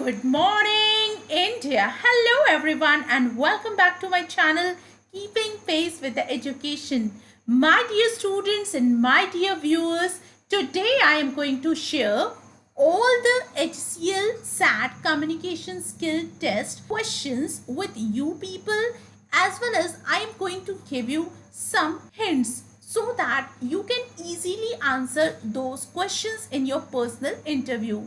Good morning, India. Hello, everyone, and welcome back to my channel, Keeping Pace with the Education. My dear students and my dear viewers, today I am going to share all the HCL SAT communication skill test questions with you people, as well as I am going to give you some hints so that you can easily answer those questions in your personal interview.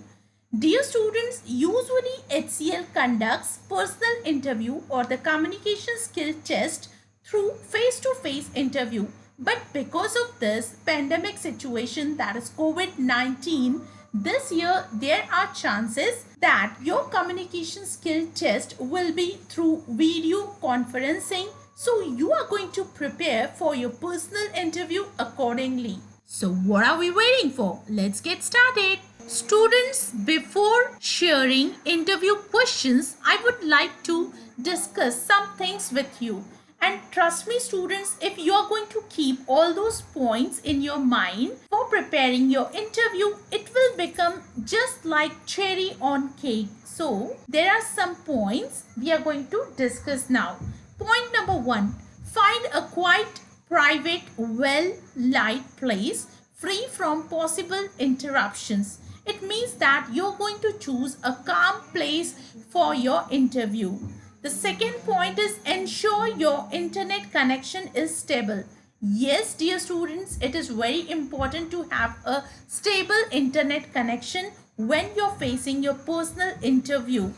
Dear students, usually HCL conducts personal interview or the communication skill test through face-to-face interview. But because of this pandemic situation, that is COVID-19, this year there are chances that your communication skill test will be through video conferencing. So you are going to prepare for your personal interview accordingly. So what are we waiting for? Let's get started. Students, before sharing interview questions, I would like to discuss some things with you. And trust me, students, if you are going to keep all those points in your mind for preparing your interview, it will become just like cherry on cake. So, there are some points we are going to discuss now. Point number 1, find a quiet, private, well-lit place free from possible interruptions. It means that you're going to choose a calm place for your interview. The second point is ensure your internet connection is stable. Yes, dear students, it is very important to have a stable internet connection when you're facing your personal interview.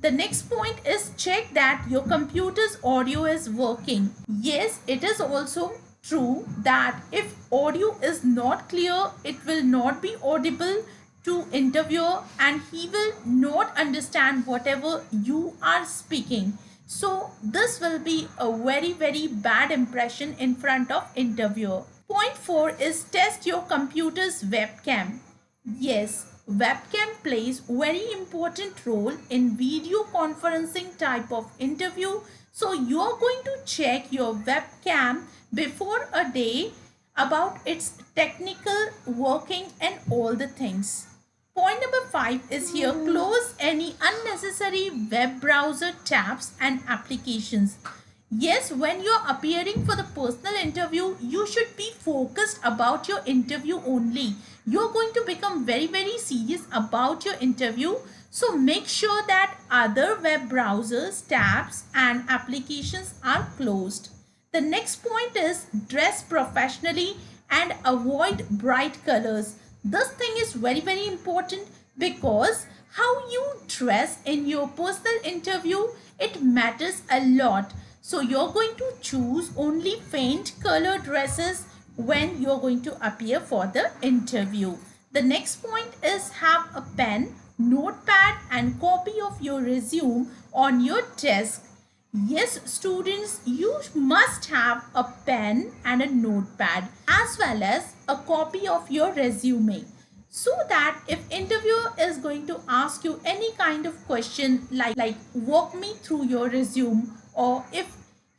The next point is check that your computer's audio is working. Yes, it is also true that if audio is not clear, it will not be audible to interviewer and he will not understand whatever you are speaking. So this will be a very bad impression in front of interviewer. Point 4 is test your computer's webcam. Yes, webcam plays very important role in video conferencing type of interview. So you are going to check your webcam before a day about its technical working and all the things. Point number 5 is here, close any unnecessary web browser tabs and applications. Yes, when you're appearing for the personal interview, you should be focused about your interview only. You're going to become very serious about your interview. So make sure that other web browsers, tabs and applications are closed. The next point is dress professionally and avoid bright colors. This thing is very important because how you dress in your personal interview, it matters a lot. So you're going to choose only faint color dresses when you're going to appear for the interview. The next point is have a pen, notepad and copy of your resume on your desk. Yes, students, you must have a pen and a notepad as well as a copy of your resume, so that if interviewer is going to ask you any kind of question like walk me through your resume, or if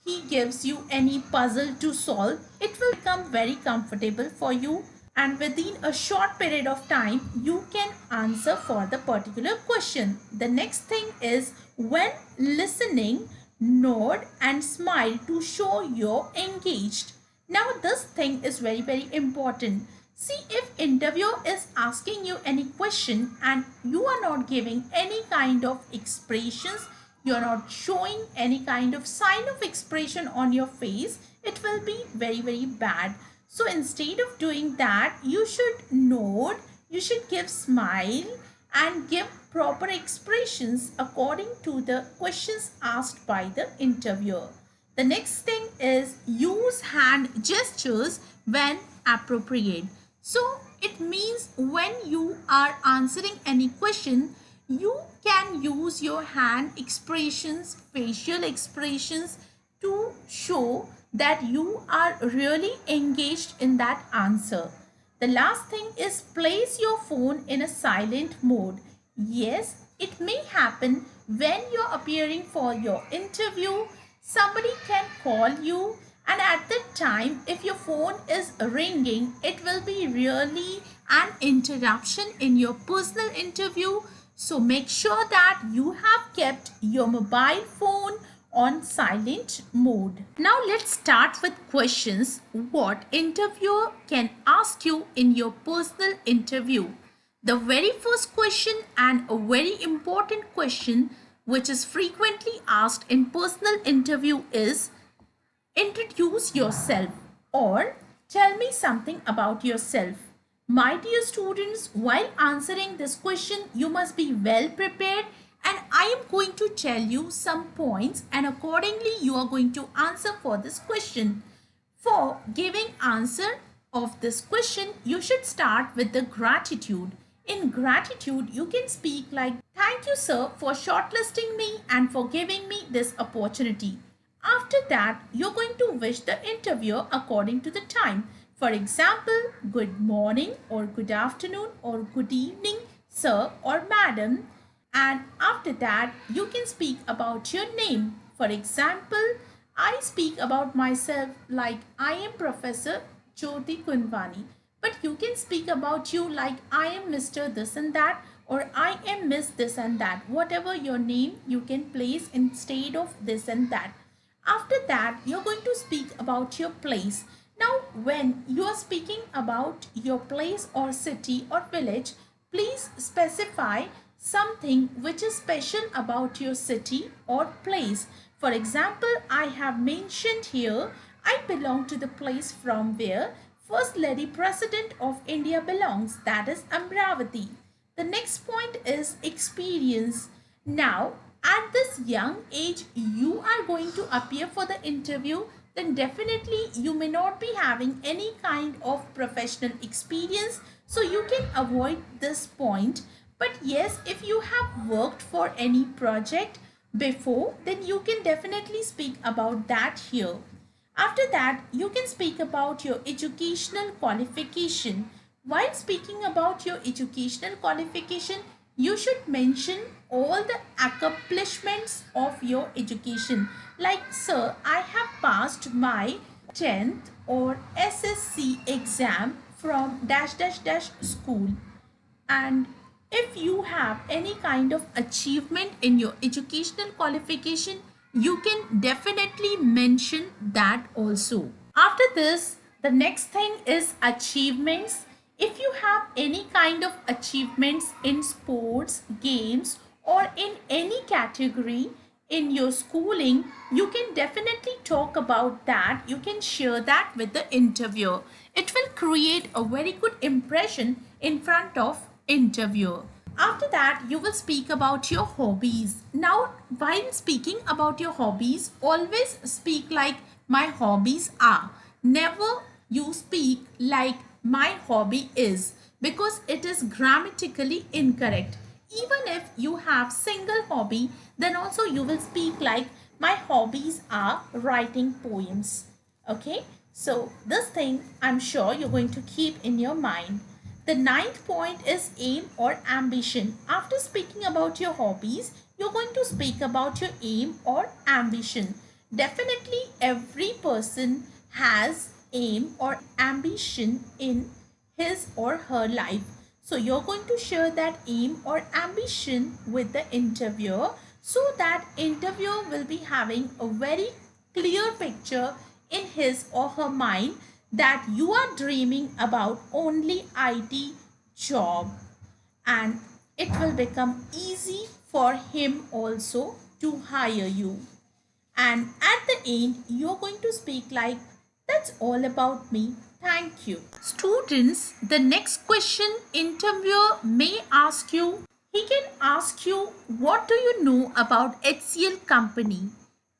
he gives you any puzzle to solve, it will become very comfortable for you and within a short period of time you can answer for the particular question. The next thing is when listening, nod and smile to show you're engaged. Now this thing is very important. See, if interviewer is asking you any question and you are not giving any kind of expressions, you are not showing any kind of sign of expression on your face, it will be very bad. So instead of doing that, you should nod, you should give smile and give proper expressions according to the questions asked by the interviewer. The next thing is use hand gestures when appropriate. So it means when you are answering any question, you can use your hand expressions, facial expressions to show that you are really engaged in that answer. The last thing is place your phone in a silent mode. Yes, it may happen when you're appearing for your interview, somebody can call you and at that time if your phone is ringing, it will be really an interruption in your personal interview. So make sure that you have kept your mobile phone on silent mode. Now let's start with questions what interviewer can ask you in your personal interview. The very first question and a very important question which is frequently asked in personal interview is introduce yourself or tell me something about yourself. My dear students, while answering this question, you must be well prepared and I am going to tell you some points and accordingly you are going to answer for this question. For giving answer of this question, you should start with the gratitude. In gratitude, you can speak like, thank you sir for shortlisting me and for giving me this opportunity. After that, you're going to wish the interviewer according to the time. For example, good morning or good afternoon or good evening, sir or madam. And after that, you can speak about your name. For example, I speak about myself like I am Professor Jyoti Kunwani. But you can speak about you like I am Mr. this and that or I am Miss this and that. Whatever your name you can place instead of this and that. After that, you're going to speak about your place. Now, when you are speaking about your place or city or village, please specify something which is special about your city or place. For example, I have mentioned here, I belong to the place from where First Lady President of India belongs, that is Amravati. The next point is experience. Now, at this young age, you are going to appear for the interview, then definitely you may not be having any kind of professional experience. So you can avoid this point. But yes, if you have worked for any project before, then you can definitely speak about that here. After that, you can speak about your educational qualification. While speaking about your educational qualification, you should mention all the accomplishments of your education. Like, sir, I have passed my 10th or SSC exam from dash dash dash school. And if you have any kind of achievement in your educational qualification, you can definitely mention that also. After this, the next thing is achievements. If you have any kind of achievements in sports, games, or in any category in your schooling, you can definitely talk about that. You can share that with the interviewer. It will create a very good impression in front of interviewer. After that, you will speak about your hobbies. Now, while speaking about your hobbies, always speak like my hobbies are. Never you speak like my hobby is because it is grammatically incorrect. Even if you have single hobby, then also you will speak like my hobbies are writing poems. Okay, so this thing I'm sure you're going to keep in your mind. The ninth point is aim or ambition. After speaking about your hobbies, you're going to speak about your aim or ambition. Definitely every person has aim or ambition in his or her life. So you're going to share that aim or ambition with the interviewer so that interviewer will be having a very clear picture in his or her mind that you are dreaming about only IT job, and it will become easy for him also to hire you. And at the end, you're going to speak like, that's all about me. Thank you. Students, the next question interviewer may ask you, he can ask you, what do you know about HCL company?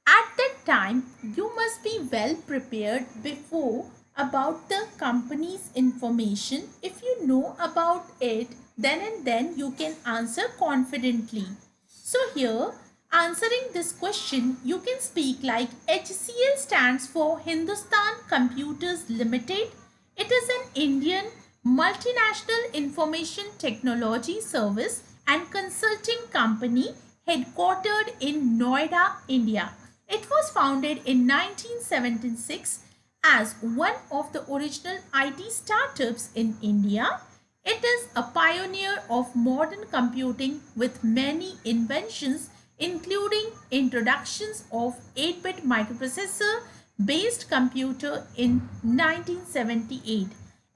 At that time, you must be well prepared before about the company's information. If you know about it, then and then you can answer confidently. So here, answering this question, you can speak like HCL stands for Hindustan Computers Limited. It is an Indian multinational information technology service and consulting company headquartered in Noida, India. It was founded in 1976 as one of the original IT startups in India. It is a pioneer of modern computing with many inventions including introductions of 8-bit microprocessor based computer in 1978.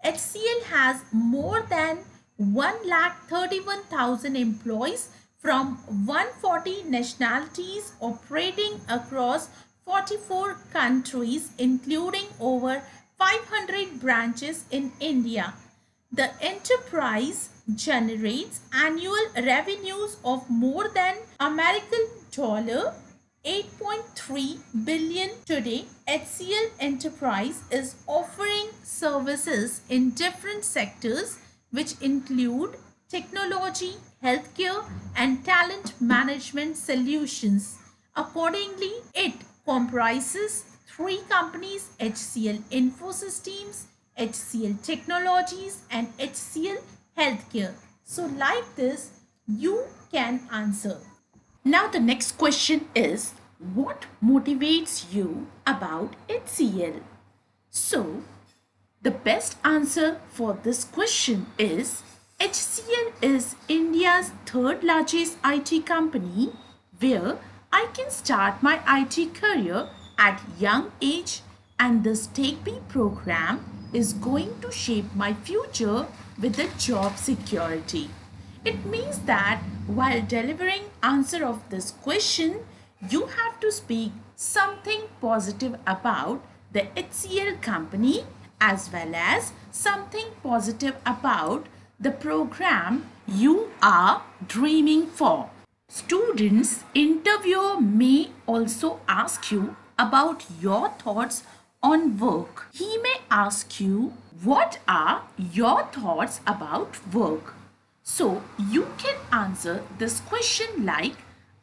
HCL has more than 131,000 employees from 140 nationalities operating across 44 countries including over 500 branches in India. The enterprise generates annual revenues of more than American dollar 8.3 billion today. HCL Enterprise is offering services in different sectors which include technology, healthcare, and talent management solutions. Accordingly, it comprises three companies: HCL Infosystems, HCL Technologies, and HCL Healthcare. So, like this, you can answer. Now, the next question is, what motivates you about HCL? So, the best answer for this question is HCL is India's third largest IT company where I can start my IT career at young age, and this Take B program is going to shape my future with the job security. It means that while delivering answer of this question, you have to speak something positive about the HCL company as well as something positive about the program you are dreaming for. Students, interviewer may also ask you about your thoughts on work. He may ask you, what are your thoughts about work? So you can answer this question like,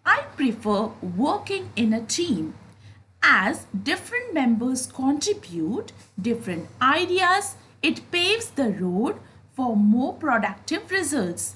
I prefer working in a team as different members contribute different ideas. It paves the road for more productive results.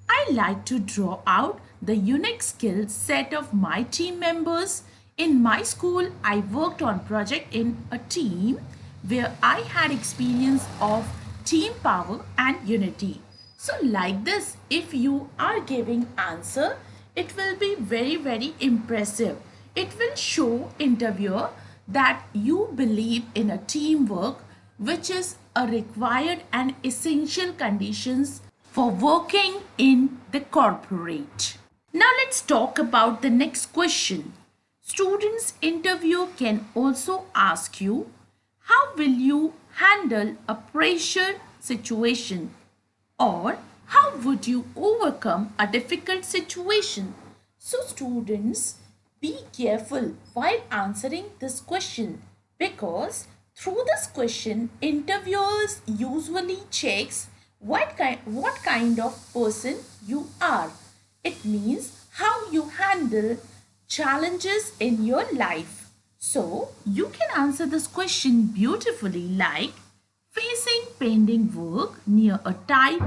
I like to draw out the unique skill set of my team members. In my school, I worked on project in a team where I had experience of team power and unity. So like this, if you are giving answer, it will be very impressive. It will show interviewer that you believe in a teamwork, which is a required and essential conditions for working in the corporate. Now let's talk about the next question. Students interview can also ask you, how will you handle a pressure situation? Or how would you overcome a difficult situation? So students, be careful while answering this question, because through this question interviewers usually checks what kind of person you are. It means how you handle challenges in your life. So you can answer this question beautifully like, facing pending work near a tight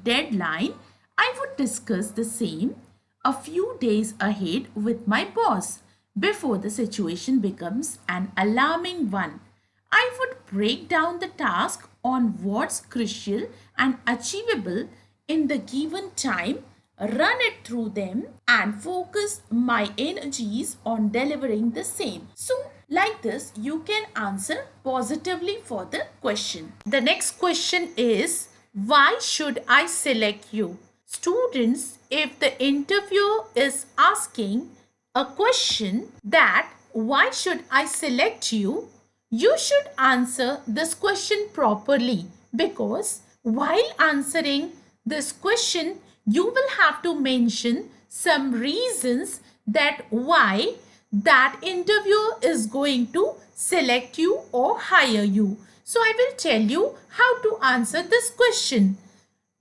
deadline, I would discuss the same a few days ahead with my boss before the situation becomes an alarming one. I would break down the task on what's crucial and achievable in the given time, run it through them, and focus my energies on delivering the same. So, like this, you can answer positively for the question. The next question is, why should I select you? Students, if the interviewer is asking a question that why should I select you, you should answer this question properly, because while answering this question, you will have to mention some reasons that why that interviewer is going to select you or hire you. So I will tell you how to answer this question.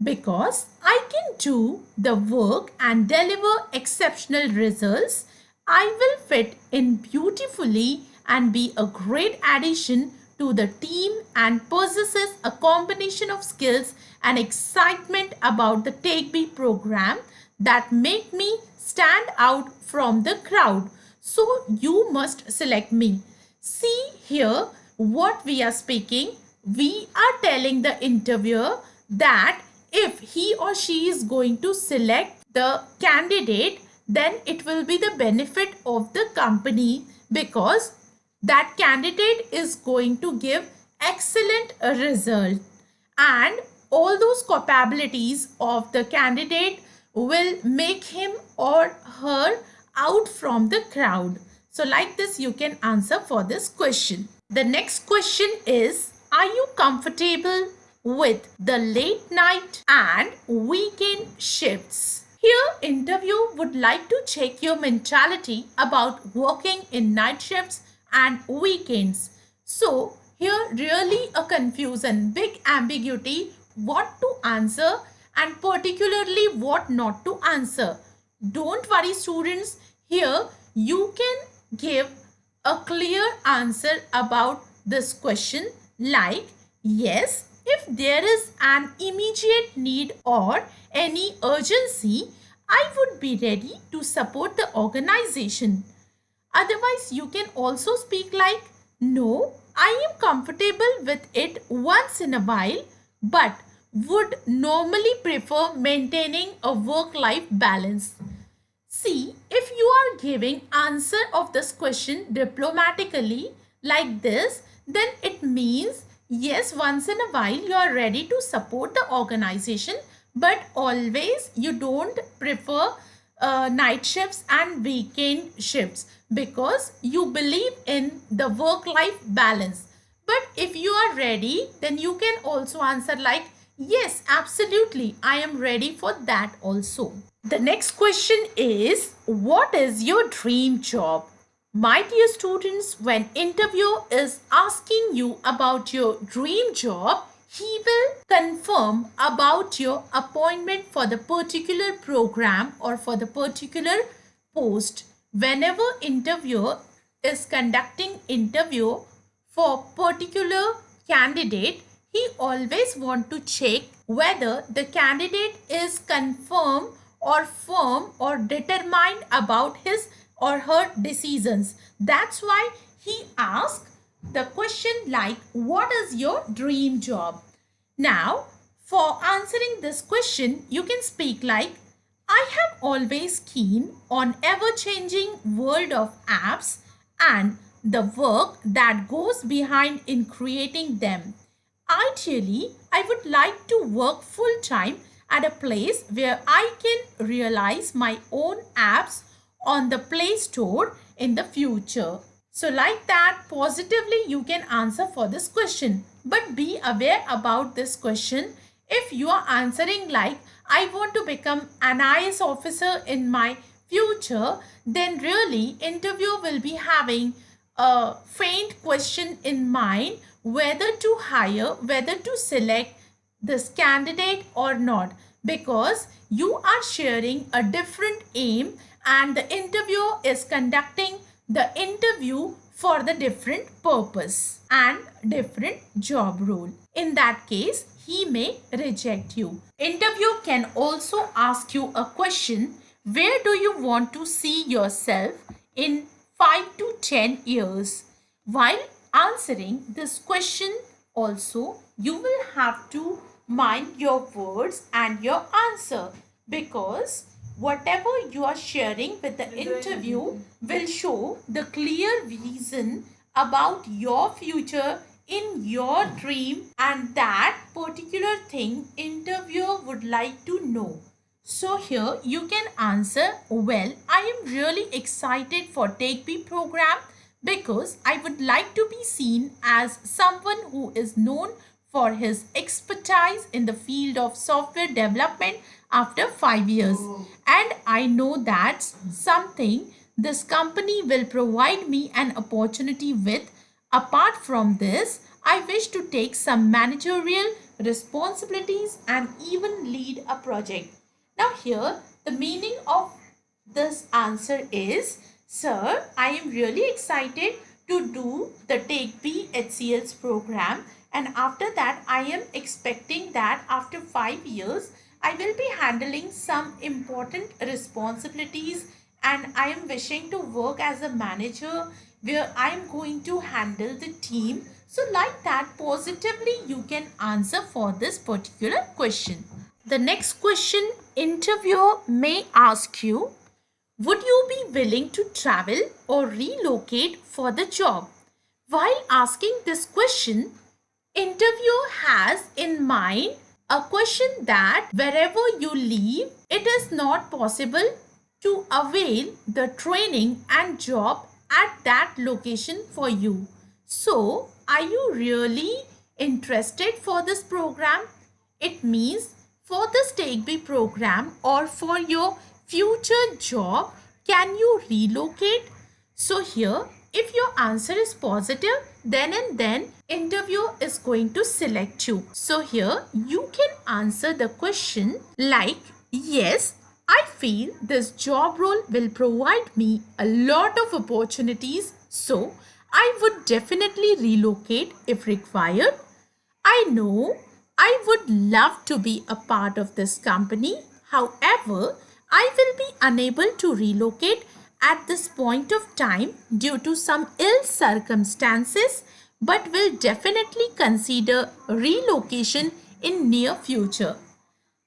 Because I can do the work and deliver exceptional results, I will fit in beautifully and be a great addition to the team and possesses a combination of skills and excitement about the Take B program that make me stand out from the crowd. So you must select me. See here what we are speaking. We are telling the interviewer that if he or she is going to select the candidate, then it will be the benefit of the company, because that candidate is going to give excellent result, and all those capabilities of the candidate will make him or her out from the crowd. So like this you can answer for this question. The next question is, are you comfortable with the late night and weekend shifts? Here, interview would like to check your mentality about working in night shifts and weekends. So, here really a confusion, big ambiguity, what to answer and particularly what not to answer. Don't worry students, here you can give a clear answer about this question, like yes, if there is an immediate need or any urgency, I would be ready to support the organization. Otherwise, you can also speak like, no, I am comfortable with it once in a while, but would normally prefer maintaining a work-life balance. See, if you are giving answer of this question diplomatically like this, then it means yes, once in a while you are ready to support the organization, but always you don't prefer night shifts and weekend shifts because you believe in the work-life balance. But if you are ready, then you can also answer like, yes, absolutely, I am ready for that also. The next question is, what is your dream job? My dear students, when interviewer is asking you about your dream job, he will confirm about your appointment for the particular program or for the particular post. Whenever interviewer is conducting interview for particular candidate, he always want to check whether the candidate is confirmed or firm or determined about his or her decisions. That's why he asked the question like, what is your dream job? Now, for answering this question, you can speak like, I have always keen on ever-changing world of apps and the work that goes behind in creating them. Ideally, I would like to work full-time at a place where I can realize my own apps on the Play Store in the future. So like that, positively you can answer for this question. But be aware about this question. If you are answering like, I want to become an IAS officer in my future, then really interviewer will be having a faint question in mind whether to hire, whether to select this candidate or not, because you are sharing a different aim and the interviewer is conducting the interview for the different purpose and different job role. In that case, he may reject you. Interview can also ask you a question, where do you want to see yourself in 5 to 10 years? While answering this question also, you will have to mind your words and your answer, because whatever you are sharing with the interview will show the clear reason about your future in your dream, and that particular thing interviewer would like to know. So here you can answer, well, I am really excited for Take B program because I would like to be seen as someone who is known for his expertise in the field of software development after 5 years. And I know that's something this company will provide me an opportunity with. Apart from this, I wish to take some managerial responsibilities and even lead a project. Now here, the meaning of this answer is, sir, I am really excited to do the Take B HCL's program, and after that I am expecting that after 5 years I will be handling some important responsibilities, and I am wishing to work as a manager where I am going to handle the team. So like that, positively you can answer for this particular question. The next question interviewer may ask you, would you be willing to travel or relocate for the job? While asking this question, interviewer has in mind a question that wherever you live, it is not possible to avail the training and job at that location for you. So, are you really interested for this program? It means for the Take B program or for your future job, can you relocate? So here, if your answer is positive, then and then interviewer is going to select you. So here, you can answer the question like, yes, I feel this job role will provide me a lot of opportunities. So I would definitely relocate if required. I know I would love to be a part of this company. However, I will be unable to relocate at this point of time due to some ill circumstances, but will definitely consider relocation in near future.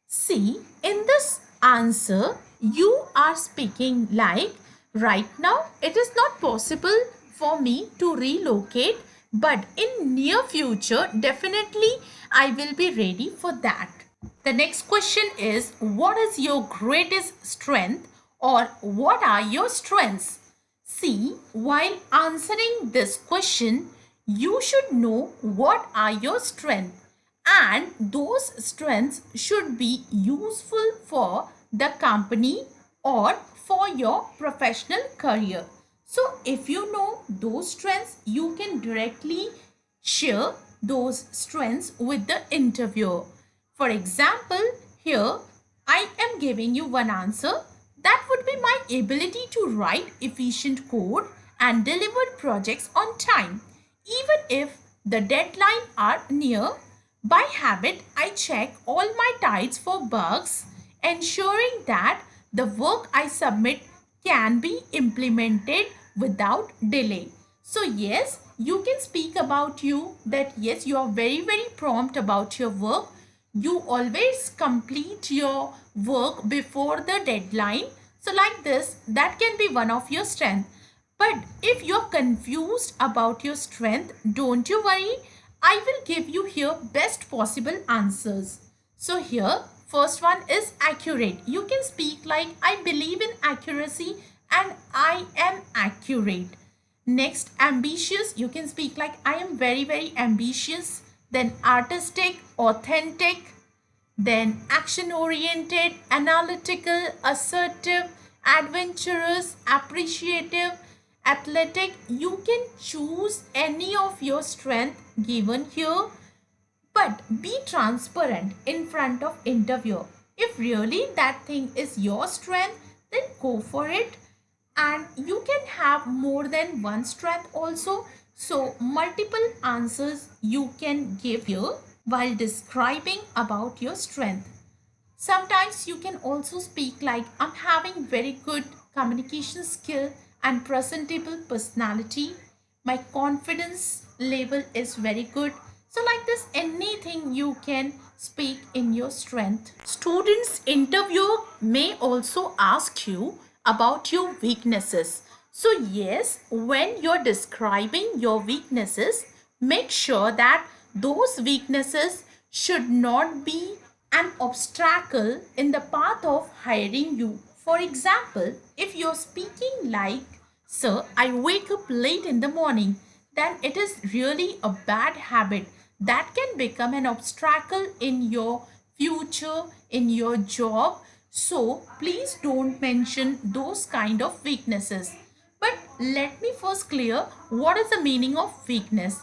See, in this answer, you are speaking like right now it is not possible for me to relocate, but in near future, definitely I will be ready for that. The next question is, what is your greatest strength or what are your strengths? See, while answering this question, you should know what are your strengths and those strengths should be useful for the company or for your professional career. So if you know those strengths, you can directly share those strengths with the interviewer. For example, here I am giving you one answer. That would be my ability to write efficient code and deliver projects on time, even if the deadline are near. By habit, I check all my tides for bugs, ensuring that the work I submit can be implemented without delay. So yes, you can speak about you that yes, you are very prompt about your work. You always complete your work before the deadline. So like this, that can be one of your strength. But if you're confused about your strength, don't you worry. I will give you here best possible answers. So here, first one is accurate. You can speak like I believe in accuracy and I am accurate. Next, ambitious. You can speak like I am very ambitious. Then artistic, authentic. Then action oriented, analytical, assertive, adventurous, appreciative, athletic. You can choose any of your strength given here, but be transparent in front of interviewer. If really that thing is your strength, then go for it. And you can have more than one strength also. So multiple answers you can give here while describing about your strength. Sometimes you can also speak like I'm having very good communication skill and presentable personality. My confidence level is very good. So like this, anything you can speak in your strength. Students interview may also ask you about your weaknesses. So yes, when you're describing your weaknesses, make sure that those weaknesses should not be an obstacle in the path of hiring you. For example, if you're speaking like, sir, I wake up late in the morning, then it is really a bad habit that can become an obstacle in your future, in your job. So please don't mention those kind of weaknesses. But let me first clear what is the meaning of weakness.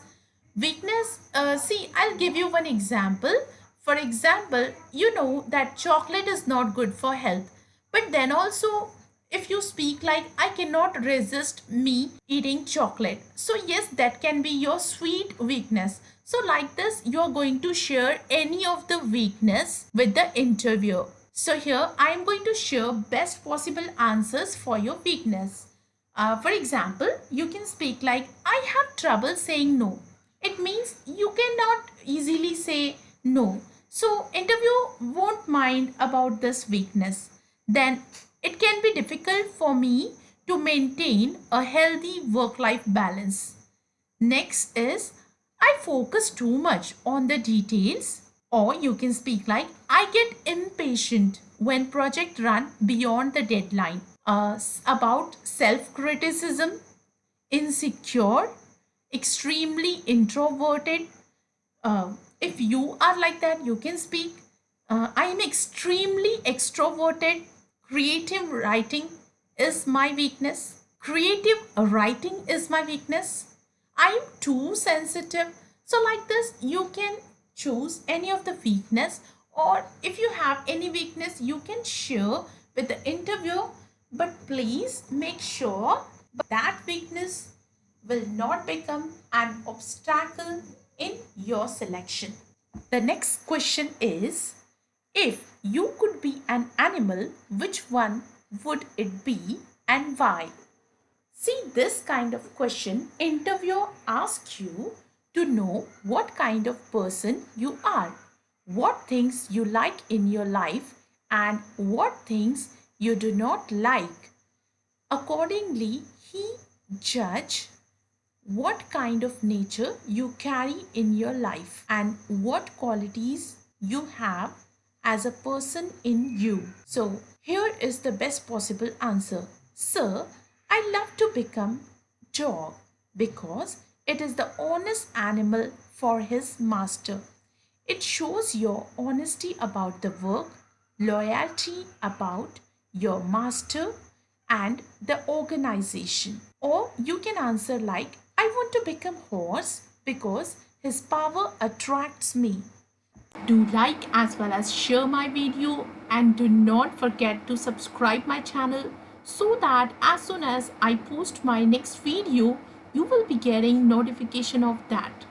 Weakness, see, I'll give you one example. For example, you know that chocolate is not good for health. But then also, if you speak like, I cannot resist me eating chocolate. So yes, that can be your sweet weakness. So like this, you're going to share any of the weakness with the interviewer. So here, I'm going to share best possible answers for your weakness. For example, you can speak like, I have trouble saying no. It means you cannot easily say no. So interview won't mind about this weakness. Then it can be difficult for me to maintain a healthy work-life balance. Next is I focus too much on the details, or you can speak like I get impatient when project run beyond the deadline. About self-criticism, insecure, extremely introverted. If you are like that, you can speak. I am extremely extroverted. Creative writing is my weakness. Creative writing is my weakness. I am too sensitive. So, like this, you can choose any of the weakness, or if you have any weakness, you can share with the interviewer. But please make sure that weakness will not become an obstacle in your selection. The next question is, if you could be an animal, which one would it be and why? See, this kind of question, interviewer asks you to know what kind of person you are, what things you like in your life, and what things you do not like. Accordingly, he judge what kind of nature you carry in your life and what qualities you have as a person in you. So, here is the best possible answer. Sir, I love to become dog because it is the honest animal for his master. It shows your honesty about the work, loyalty about your master, and the organization. Or you can answer like, I want to become horse because his power attracts me. Do like as well as share my video, and do not forget to subscribe my channel so that as soon as I post my next video, you will be getting notification of that.